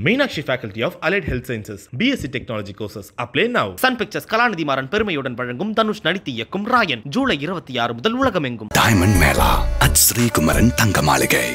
Meenakshi Faculty of Allied Health Sciences, BSc Technology courses. Apply now. Sun Pictures கலாநிதி மாறன் பெருமையுடன் வழங்கும் தனுஷ் நடித்து இயக்கும் ராயன் ஜூலை 26 முதல் உலகமெங்கும். டைமண்ட் மேளா அட் ஸ்ரீகுமரன் தங்க மாளிகை.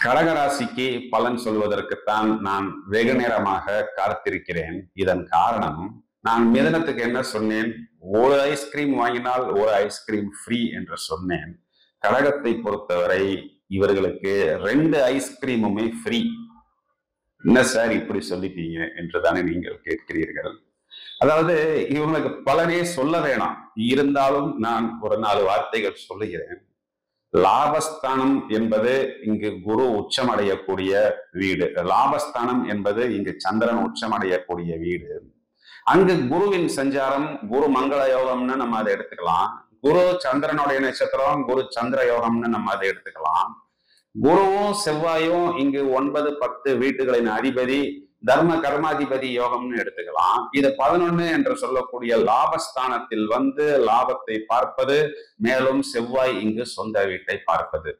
கடகராசிக்கு பலன் சொல்வதற்குத்தான் நான் வெகு நேரமாக காத்திருக்கிறேன். இதன் காரணம், நான் மிதனத்துக்கு என்ன சொன்னேன்? ஒரு ஐஸ்கிரீம் வாங்கினால் ஒரு ஐஸ்கிரீம் ஃப்ரீ என்று சொன்னேன். கடகத்தை பொறுத்தவரை இவர்களுக்கு 2 ஐஸ்கிரீமுமே ஃப்ரீ. என்ன சார் இப்படி சொல்லிட்டீங்க என்றுதானே நீங்கள் கேட்கிறீர்கள். அதாவது இவங்களுக்கு பலனே சொல்ல வேணாம், இருந்தாலும் நான் ஒரு 4 வார்த்தைகள் சொல்லுகிறேன். லாபஸ்தானம் என்பது இங்கு குரு உச்சமடையக்கூடிய வீடு. லாபஸ்தானம் என்பது இங்கு சந்திரன் உச்சமடையக்கூடிய வீடு. அங்கு குருவின் சஞ்சாரம் குரு மங்கள யோகம்னு நம்ம அதை எடுத்துக்கலாம். குரு சந்திரனுடைய நட்சத்திரம் குரு சந்திர யோகம்னு நம்ம அதை எடுத்துக்கலாம். குருவும் செவ்வாயும் இங்கு 9, 10 வீட்டுகளின் அதிபதி தர்ம கர்மாதிபதி யோகம்னு எடுத்துக்கலாம். இது 11 என்று சொல்லக்கூடிய லாபஸ்தானத்தில் வந்து லாபத்தை பார்ப்பது, மேலும் செவ்வாய் இங்கு சொந்த வீட்டை பார்ப்பது.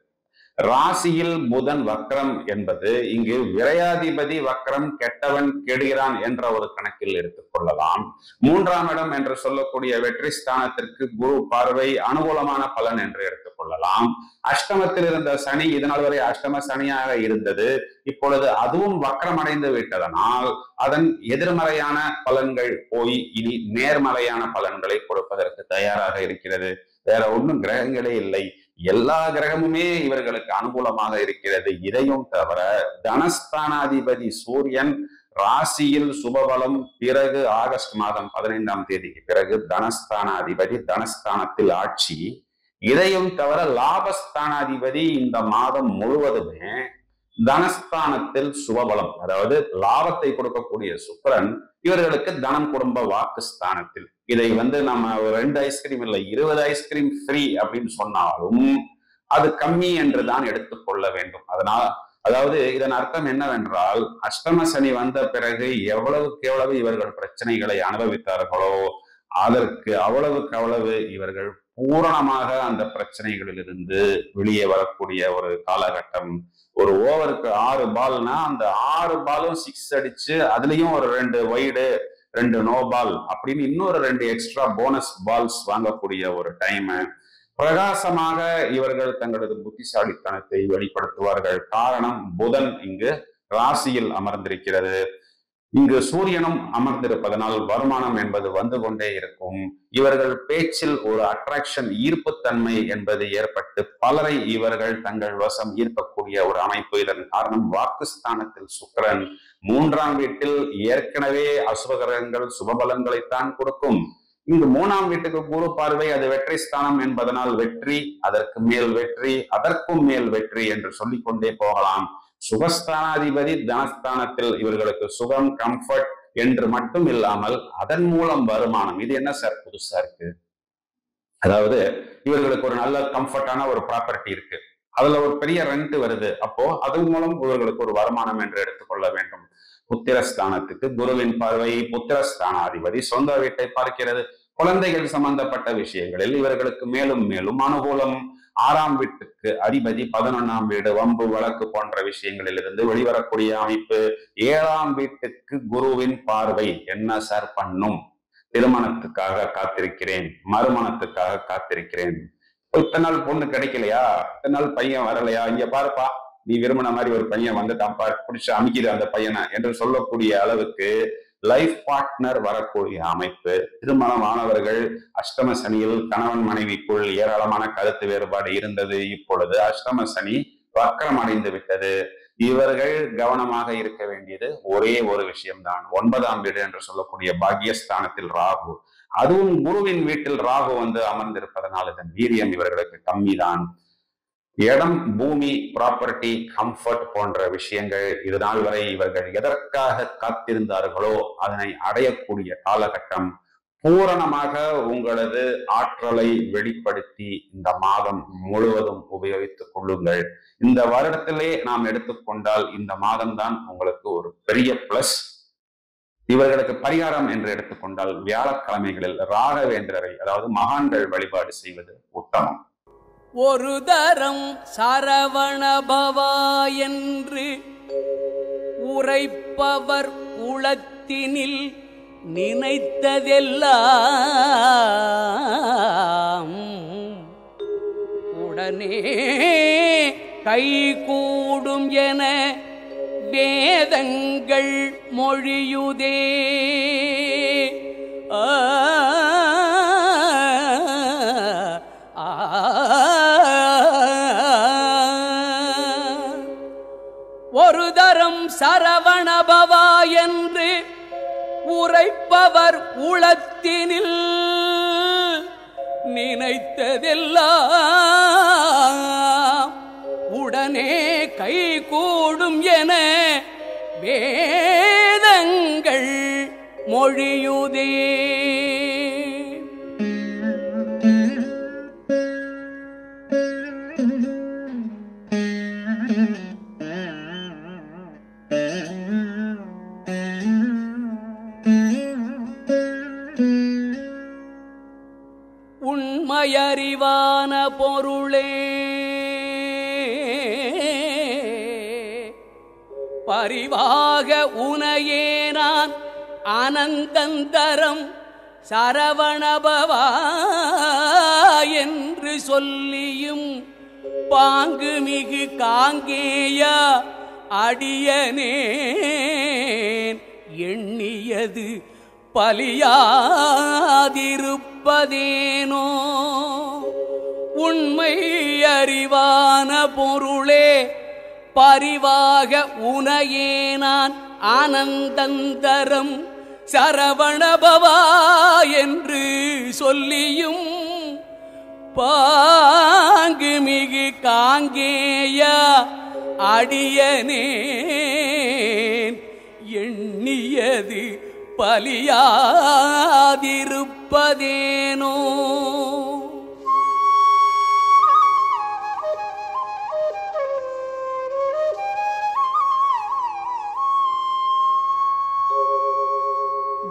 ராசியில் புதன் வக்ரம் என்பது இங்கு விரையாதிபதி வக்ரம், கெட்டவன் கெடுகிறான் என்ற ஒரு கணக்கில் எடுத்துக்கொள்ளலாம். 3ஆம் இடம் என்று சொல்லக்கூடிய வெற்றி ஸ்தானத்திற்கு குரு பார்வை அனுகூலமான பலன் என்று எடுத்துக்கொள்ளலாம். அஷ்டமத்தில் இருந்த சனி இதனால் வரை அஷ்டம சனியாக இருந்தது, இப்பொழுது அதுவும் வக்ரம் அடைந்து விட்டதனால் அதன் எதிர்மறையான பலன்கள் போய் இனி நேர்மறையான பலன்களை கொடுப்பதற்கு தயாராக இருக்கிறது. வேற ஒன்றும் கிரகங்களே இல்லை, எல்லா கிரகமுமே இவர்களுக்கு அனுகூலமாக இருக்கிறது. இதையும் தவிர தனஸ்தானாதிபதி சூரியன் ராசியில் சுபபலம், பிறகு ஆகஸ்ட் மாதம் 15ஆம் தேதிக்கு பிறகு தனஸ்தானாதிபதி தனஸ்தானத்தில் ஆட்சி. இதையும் தவிர லாபஸ்தானாதிபதி இந்த மாதம் முழுவதுமே தனஸ்தானத்தில் சுபபலம், அதாவது லாபத்தை கொடுக்கக்கூடிய சுக்கிரன் இவர்களுக்கு தனம், குடும்ப, வாக்கு ஸ்தானத்தில். இதை நம்ம 2 ஐஸ்கிரீம் இல்லை 20 ஐஸ்கிரீம் ஃப்ரீ அப்படின்னு சொன்னாலும் அது கம்மி என்று தான் எடுத்துக்கொள்ள வேண்டும். அதாவது இதன் அர்த்தம் என்னவென்றால், அஷ்டம சனி வந்த பிறகு எவ்வளவுக்கு எவ்வளவு இவர்கள் பிரச்சனைகளை அனுபவித்தார்களோ அதற்கு அவ்வளவு இவர்கள் பூரணமாக அந்த பிரச்சனைகளிலிருந்து வெளியே வரக்கூடிய ஒரு காலகட்டம். ஒரு ஓவருக்கு 6 பால்னா அந்த 6 பாலும் 6 அடிச்சு அதுலயும் ஒரு 2 வைடு 2 நோ பால் அப்படின்னு இன்னொரு 2 எக்ஸ்ட்ரா போனஸ் பால்ஸ் வாங்கக்கூடிய ஒரு டைம். பிரகாசமாக இவர்கள் தங்களது புத்திசாலித்தனத்தை வெளிப்படுத்துவார்கள். காரணம், புதன் இங்கு ராசியில் அமர்ந்திருக்கிறது, இங்கு சூரியனும் அமர்ந்திருப்பதனால் வருமானம் என்பது வந்து கொண்டே இருக்கும். இவர்கள் பேச்சில் ஒரு அட்ராக்ஷன், ஈர்ப்புத்தன்மை என்பது ஏற்பட்டு பலரை இவர்கள் தங்கள் வசம் ஈர்க்கக்கூடிய ஒரு அமைப்பு. இதன் காரணம், வாக்குஸ்தானத்தில் சுக்கிரன், 3ஆம் வீட்டில் ஏற்கனவே அசுபகிரகங்கள் சுபபலன்களைத்தான் கொடுக்கும். இங்கு 3ஆம் வீட்டுக்கு குரு பார்வை, அது வெற்றி ஸ்தானம் என்பதனால் வெற்றி, அதற்கு மேல் வெற்றி, அதற்கும் மேல் வெற்றி என்று சொல்லிக்கொண்டே போகலாம். சுகஸ்தானாதிபதி தனஸ்தானத்தில் இவர்களுக்கு சுகம், கம்ஃபர்ட் என்று மட்டும் இல்லாமல் அதன் மூலம் வருமானம். இது என்ன சார் புதுசா இருக்கு? அதாவது இவர்களுக்கு ஒரு நல்ல கம்ஃபர்டான ஒரு ப்ராப்பர்ட்டி இருக்கு, அதுல ஒரு பெரிய ரெண்ட் வருது, அப்போ அதன் மூலம் இவர்களுக்கு ஒரு வருமானம் என்று எடுத்துக்கொள்ள வேண்டும். புத்திரஸ்தானத்துக்கு குருவின் பார்வை, புத்திரஸ்தானாதிபதி சொந்த வீட்டை பார்க்கிறது. குழந்தைகள் சம்பந்தப்பட்ட விஷயங்களில் இவர்களுக்கு மேலும் மேலும் அனுகூலம். 6ஆம் வீட்டுக்கு அதிபதி 11ஆம் வீடு, வம்பு வழக்கு போன்ற விஷயங்களில் இருந்து வெளிவரக்கூடிய அமைப்பு. 7ஆம் வீட்டுக்கு குருவின் பார்வை. என்ன சார் பண்ணும்? திருமணத்துக்காக காத்திருக்கிறேன், மறுமணத்துக்காக காத்திருக்கிறேன். இத்தனை நாள் பொண்ணு கிடைக்கலையா, இத்தனை நாள் பையன் வரலையா, இங்க பாருப்பா நீ விரும்பின மாதிரி ஒரு பையன் வந்துட்டான்ப்பா, பிடிச்சு அமைக்கிது அந்த பையனை என்று சொல்லக்கூடிய அளவுக்கு லைஃப் பார்ட்னர் வரக்கூடிய அமைப்பு. திருமணமானவர்கள், அஷ்டம சனியில் கணவன் மனைவிக்குள் ஏராளமான கருத்து வேறுபாடு இருந்தது, இப்பொழுது அஷ்டம சனி வக்ரம் அடைந்து விட்டது. இவர்கள் கவனமாக இருக்க வேண்டியது ஒரே ஒரு விஷயம்தான். 9ஆம் வீடு என்று சொல்லக்கூடிய பாக்கியஸ்தானத்தில் ராகு, அதுவும் குருவின் வீட்டில் ராகு வந்து அமர்ந்திருப்பதனால் இதன் வீரியம் இவர்களுக்கு கம்மிதான். இடம், பூமி, ப்ராப்பர்ட்டி, கம்ஃபர்ட் போன்ற விஷயங்கள் இதுநாள் வரை இவர்கள் எதற்காக காத்திருந்தார்களோ அதனை அடையக்கூடிய காலகட்டம். பூரணமாக உங்களது ஆற்றலை வெளிப்படுத்தி இந்த மாதம் முழுவதும் உபயோகித்துக் கொள்ளுங்கள். இந்த வருடத்திலே நாம் எடுத்துக்கொண்டால் இந்த மாதம்தான் உங்களுக்கு ஒரு பெரிய பிளஸ். இவர்களுக்கு பரிகாரம் என்று எடுத்துக்கொண்டால் வியாழக்கிழமைகளில் ராகவேந்திரரை, அதாவது மகான்கள் வழிபாடு செய்வது உத்தமம். ஒரு தரம் சரவணபவா என்று உரைப்பவர் உளத்தினில் நினைத்ததெல்லாம் உடனே கைகூடும் என வேதங்கள் மொழியுதே. ஒரு தரம் சரவணபவா என்று உரைப்பவர் உளத்தினில் நினைத்ததெல்லாம் உடனே கைகூடும் என வேதங்கள் மொழியுதே. உண்மையறிவான பொருளே பரிவாக உனையே நான் ஆனந்தந்தரம் சரவணபவா என்று சொல்லியும் பாங்கு மிகு காங்கேயா அடியனேன் எண்ணியது பலியாதிருப்பதேனோ. உண்மை அறிவான பொருளே பரிவாக உனையே நான் ஆனந்தந்தரம் சரவணபவா என்று சொல்லியும் பாங்கு மிகு காங்கேயா அடியனேன் எண்ணியது பலியாதிருப்பதேனோ.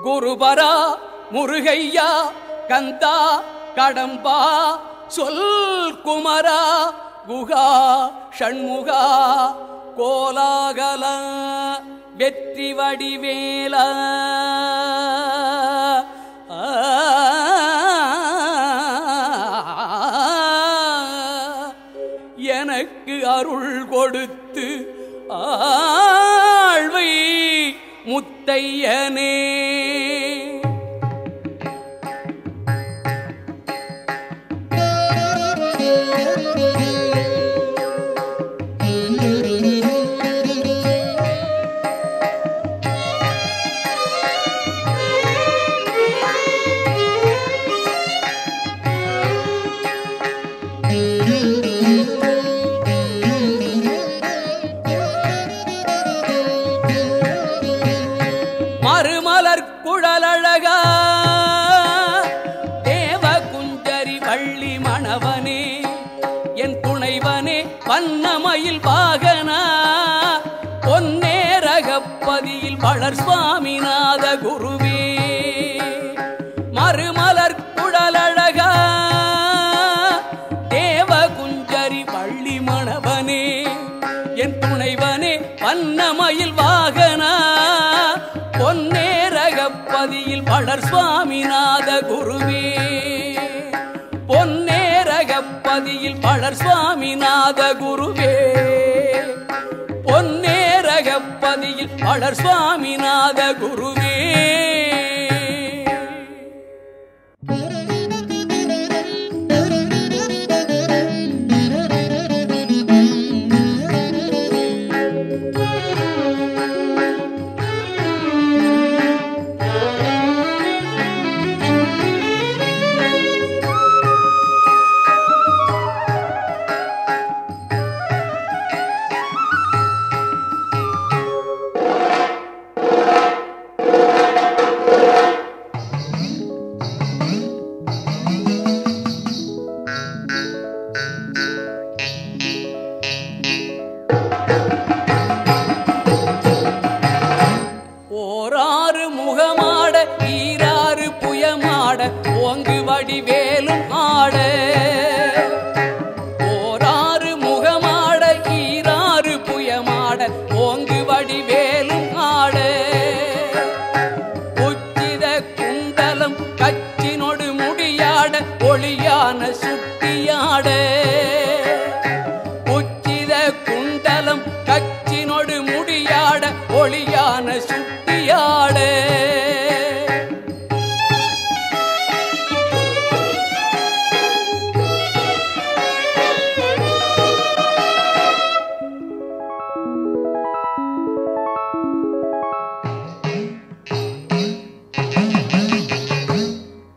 குருபரா முருகையா கந்தா கடம்பா சொல் குமரா குகா ஷண்முகா கோலாகல வெற்றி வடிவேலா எனக்கு அருள் கொடுத்து ஆழ்வை முத்தையனே. மறுமலர் குழலழகா தேவ குஞ்சரி வள்ளி மணவனே என் துணைவனே வண்ணமயில் வாகனா பொன்னேரகப்பதியில் வளர் சுவாமிநாத குருவே. மறுமலர் குழலழகா தேவ குஞ்சரி வள்ளி மணவனே என் துணைவனே வண்ணமயில் வாகனா பொன்னேரகப்பதியில் வளர் சுவாமிநாத குருவே. பொன்னேரகப்பதியில் வளர் சுவாமிநாத குருவே. பொன்னேரகப்பதியில் வளர் சுவாமிநாத குருவே. ஓங்கு வடிவேலும் ஆட உச்சித குண்டலம் கச்சினொடு முடியாட ஒளியான சுட்டியாட உச்சித குண்டலம் கச்சினொடு முடியாட ஒளியான சுட்டியாட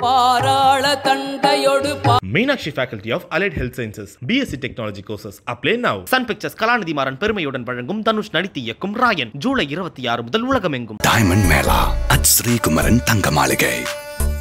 பாராள தண்டையொடு Meenakshi Faculty of Allied Health Sciences BSc Technology courses apply now. Sun Pictures கலாநிதி மாறன் பெருமையுடன் வழங்கும் தனுஷ் நடித்து இயக்கும் ராயன் ஜூலை 26 முதல் உலகமெங்கும். Diamond Mela at Sri Kumaran Tanga Maligai.